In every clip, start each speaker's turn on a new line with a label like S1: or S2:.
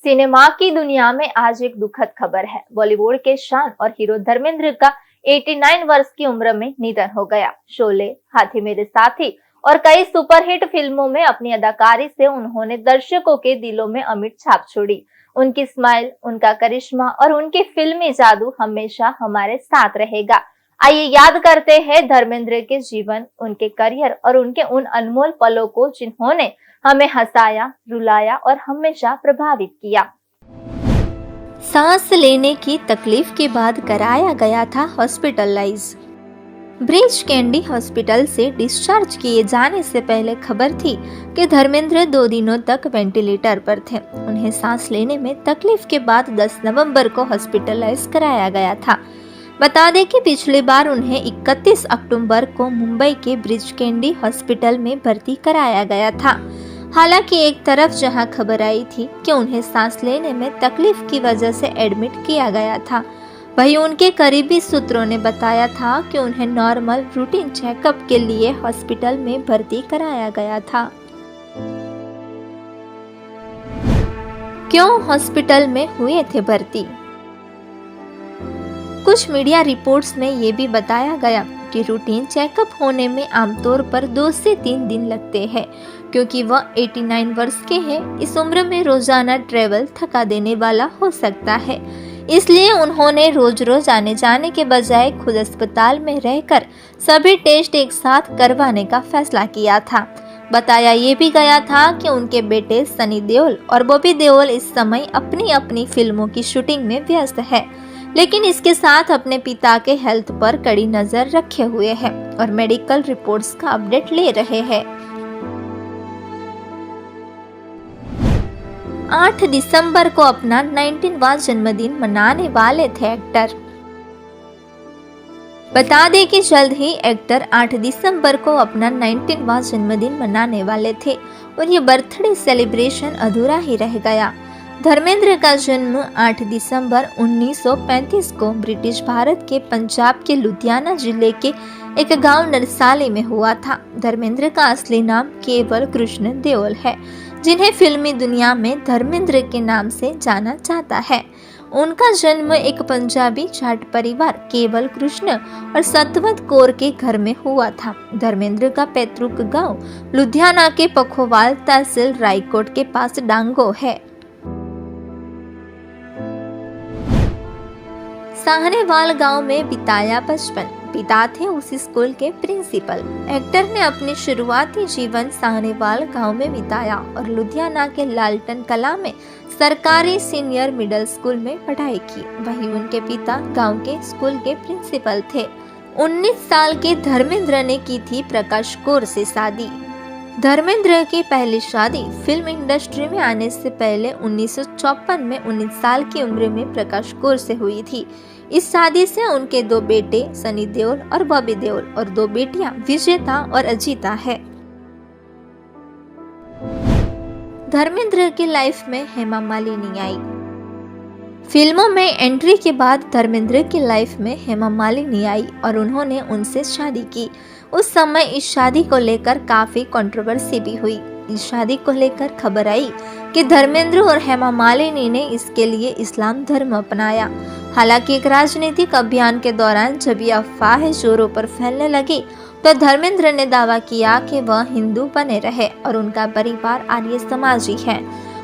S1: Cinema की दुनिया में आज एक दुखद खबर है। बॉलीवुड के शान और हीरो धर्मेंद्र का 89 वर्ष की उम्र में निधन हो गया। शोले, हाथी मेरे साथी और कई सुपरहिट फिल्मों में अपनी अदाकारी से उन्होंने दर्शकों के दिलों में अमिट छाप छोड़ी। उनकी स्माइल, उनका करिश्मा और उनकी फिल्मी जादू हमेशा हमारे साथ रहेगा। आइए याद करते हैं धर्मेंद्र के जीवन, उनके करियर और उनके उन अनमोल पलों को जिन्होंने हमें हंसाया, रुलाया और हमेशा प्रभावित किया।
S2: सांस लेने की तकलीफ के बाद कराया गया था हॉस्पिटलाइज। ब्रिज कैंडी हॉस्पिटल से डिस्चार्ज किए जाने से पहले खबर थी कि धर्मेंद्र 2 दिनों तक वेंटिलेटर पर थे। उन्हें सांस लेने में तकलीफ के बाद 10 नवंबर को हॉस्पिटलाइज कराया गया था। बता दें कि पिछली बार उन्हें 31 अक्टूबर को मुंबई के ब्रिज कैंडी हॉस्पिटल में भर्ती कराया गया था। हालांकि एक तरफ जहां खबर आई थी कि उन्हें सांस लेने में तकलीफ की वजह से एडमिट किया गया था, वहीं उनके करीबी सूत्रों ने बताया था कि उन्हें नॉर्मल रूटीन चेकअप के लिए हॉस्पिटल में भर्ती कराया गया था। क्यों हॉस्पिटल में हुए थे भर्ती? कुछ मीडिया रिपोर्ट्स में ये भी बताया गया कि रूटीन चेकअप होने में आमतौर पर 2 से 3 दिन लगते हैं, क्योंकि वह 89 वर्ष के हैं। इस उम्र में रोजाना ट्रेवल थका देने वाला हो सकता है, इसलिए उन्होंने रोज रोज आने जाने के बजाय खुद अस्पताल में रहकर सभी टेस्ट एक साथ करवाने का फैसला किया था। बताया ये भी गया था कि उनके बेटे सनी देओल और बॉबी देओल इस समय अपनी अपनी फिल्मों की शूटिंग में व्यस्त है, लेकिन इसके साथ अपने पिता के हेल्थ पर कड़ी नजर रखे हुए हैं और मेडिकल रिपोर्ट्स का अपडेट ले रहे हैं। 8 दिसंबर को अपना 19वां जन्मदिन मनाने वाले थे एक्टर। बता दें कि जल्द ही एक्टर 8 दिसंबर को अपना 19वां जन्मदिन मनाने वाले थे और ये बर्थडे सेलिब्रेशन अधूरा ही रह गया। धर्मेंद्र का जन्म 8 दिसंबर 1935 को ब्रिटिश भारत के पंजाब के लुधियाना जिले के एक गांव नरसाली में हुआ था। धर्मेंद्र का असली नाम केवल कृष्ण देओल है, जिन्हें फिल्मी दुनिया में धर्मेंद्र के नाम से जाना जाता है। उनका जन्म एक पंजाबी जाट परिवार केवल कृष्ण और सतवंत कौर के घर में हुआ था। धर्मेंद्र का पैतृक गांव लुधियाना के पखोवाल तहसील रायकोट के पास डांगो है। साहनेवाल गांव में बिताया बचपन। पिता थे उसी स्कूल के प्रिंसिपल। एक्टर ने अपनी शुरुआती जीवन साहनेवाल गांव में बिताया और लुधियाना के लालटन कला में सरकारी सीनियर मिडिल स्कूल में पढ़ाई की। वहीं उनके पिता गांव के स्कूल के प्रिंसिपल थे। 19 साल के धर्मेंद्र ने की थी प्रकाश कौर से शादी। धर्मेंद्र की पहली शादी फिल्म इंडस्ट्री में आने से पहले 1954 में 19 साल की उम्र में प्रकाश कौर से हुई थी। इस शादी से उनके 2 बेटे सनी देओल और बॉबी देओल और 2 बेटियां विजेता और अजीता है। धर्मेंद्र की लाइफ में हेमा मालिनी आई। फिल्मों में एंट्री के बाद धर्मेंद्र की लाइफ में हेमा मालिनी आई और उन्होंने उनसे शादी की। उस समय इस शादी को लेकर काफी कंट्रोवर्सी भी हुई। इस शादी को लेकर खबर आई कि धर्मेंद्र और हेमा मालिनी ने इसके लिए इस्लाम धर्म अपनाया। हालांकि एक राजनीतिक अभियान के दौरान जब ये अफवाहें जोरों पर फैलने लगी तो धर्मेंद्र ने दावा किया कि वह हिंदू बने रहे और उनका परिवार आर्य समाजी है।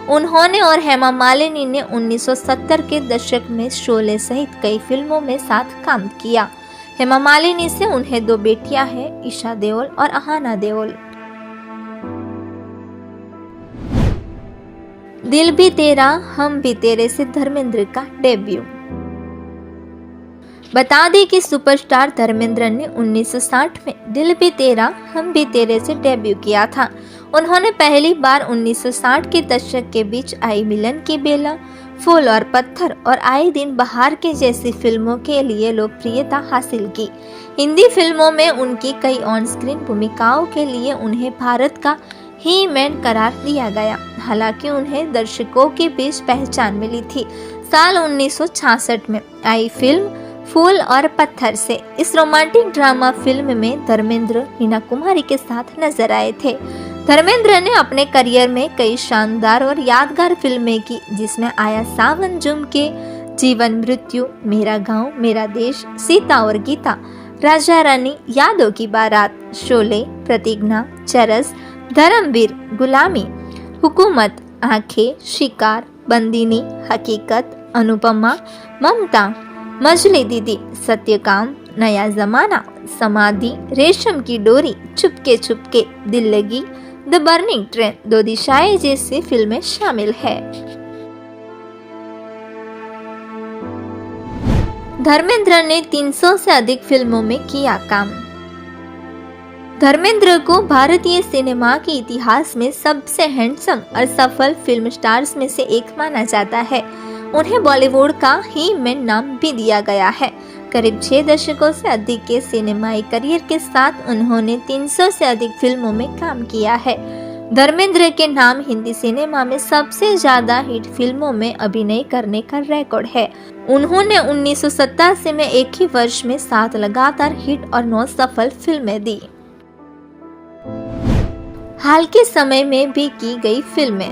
S2: उन्होंने और हेमा मालिनी ने 1970 के दशक में शोले सहित कई फिल्मों में साथ काम किया। हेमा मालिनी से उन्हें 2 बेटियां हैं, ईशा देओल और अहाना देओल। दिल भी तेरा हम भी तेरे से धर्मेंद्र का डेब्यू। बता दें कि सुपरस्टार धर्मेंद्र ने 1960 में दिल भी तेरा हम भी तेरे से डेब्यू किया था। उन्होंने पहली बार 1960 के दशक के बीच आई मिलन की बेला, फूल और पत्थर और आए दिन बहार के जैसी फिल्मों के लिए लोकप्रियता हासिल की। हिंदी फिल्मों में उनकी कई ऑन स्क्रीन भूमिकाओं के लिए उन्हें भारत का ही मैन करार दिया गया। हालांकि उन्हें दर्शकों के बीच पहचान मिली थी साल 1966 में आई फिल्म फूल और पत्थर से। इस रोमांटिक ड्रामा फिल्म में धर्मेंद्र मीना कुमारी के साथ नजर आए थे। धर्मेंद्र ने अपने करियर में कई शानदार और यादगार फिल्में की, जिसमें आया सावन जुम के, जीवन मृत्यु, मेरा गांव मेरा देश, सीता और गीता, राजा रानी, यादों की बारात, शोले, प्रतिज्ञा, चरस, धर्मवीर, गुलामी, हुकूमत, आंखें, शिकार, बंदिनी, हकीकत, अनुपमा, ममता, मजली दीदी, सत्यकाम, नया जमाना, समाधि, रेशम की डोरी, चुपके चुपके, दिल लगी, द बर्निंग ट्रेन, दो दिशाएं जैसी फिल्में शामिल है। धर्मेंद्र ने 300 से अधिक फिल्मों में किया काम। धर्मेंद्र को भारतीय सिनेमा के इतिहास में सबसे हैंडसम और सफल फिल्म स्टार्स में से एक माना जाता है। उन्हें बॉलीवुड का ही मैन नाम भी दिया गया है। करीब 6 दशकों से अधिक के सिनेमाई करियर के साथ उन्होंने 300 से अधिक फिल्मों में काम किया है। धर्मेंद्र के नाम हिंदी सिनेमा में सबसे ज्यादा हिट फिल्मों में अभिनय करने का रिकॉर्ड है। उन्होंने 1987 में एक ही वर्ष में 7 लगातार हिट और 9 सफल फिल्में दी। हाल के समय में भी की गई फिल्में।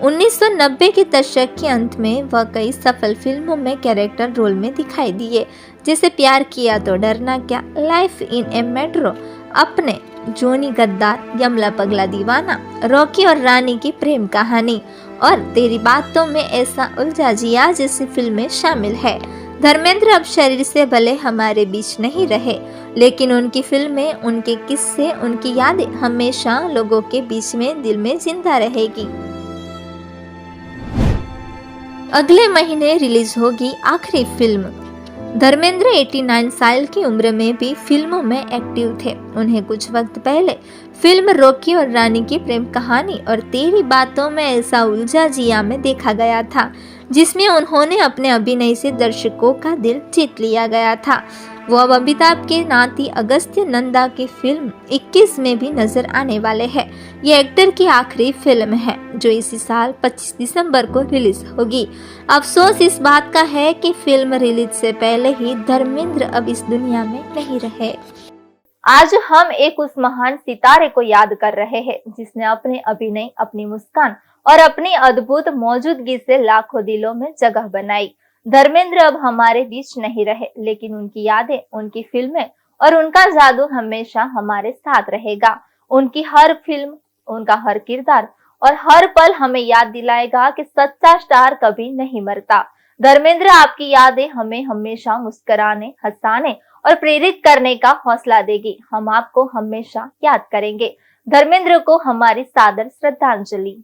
S2: 1990 के दशक के अंत में वह कई सफल फिल्मों में कैरेक्टर रोल में दिखाई दिए, जैसे प्यार किया तो डरना क्या, लाइफ इन ए मेट्रो, अपने, जोनी गद्दार, यमला पगला दीवाना, रॉकी और रानी की प्रेम कहानी और तेरी बातों में ऐसा उलझा जिया जैसी फिल्में शामिल है। धर्मेंद्र अब शरीर से भले हमारे बीच नहीं रहे, लेकिन उनकी फिल्में, उनके किस्से, उनकी यादें हमेशा लोगों के बीच में दिल में जिंदा रहेगी। अगले महीने रिलीज होगी आखिरी फिल्म। धर्मेंद्र 89 साल की उम्र में भी फिल्मों में एक्टिव थे। उन्हें कुछ वक्त पहले फिल्म रॉकी और रानी की प्रेम कहानी और तेरी बातों में ऐसा उलझा जिया में देखा गया था, जिसमें उन्होंने अपने अभिनय से दर्शकों का दिल जीत लिया गया था। वो अब अमिताभ के नाती अगस्त्य नंदा की फिल्म 21 में भी नजर आने वाले हैं। ये एक्टर की आखिरी फिल्म है, जो इसी साल 25 दिसंबर को रिलीज होगी। अफसोस इस बात का है कि फिल्म रिलीज से पहले ही धर्मेंद्र अब इस दुनिया में नहीं रहे।
S1: आज हम एक उस महान सितारे को याद कर रहे हैं, जिसने अपने अभिनय, अपनी मुस्कान और अपनी अद्भुत मौजूदगी से लाखों दिलों में जगह बनाई। धर्मेंद्र अब हमारे बीच नहीं रहे, लेकिन उनकी यादें, उनकी फिल्में और उनका जादू हमेशा हमारे साथ रहेगा। उनकी हर फिल्म, उनका हर किरदार और हर पल हमें याद दिलाएगा कि सच्चा स्टार कभी नहीं मरता। धर्मेंद्र, आपकी यादें हमें हमेशा मुस्कुराने, हंसाने और प्रेरित करने का हौसला देगी। हम आपको हमेशा याद करेंगे। धर्मेंद्र को हमारी सादर श्रद्धांजलि।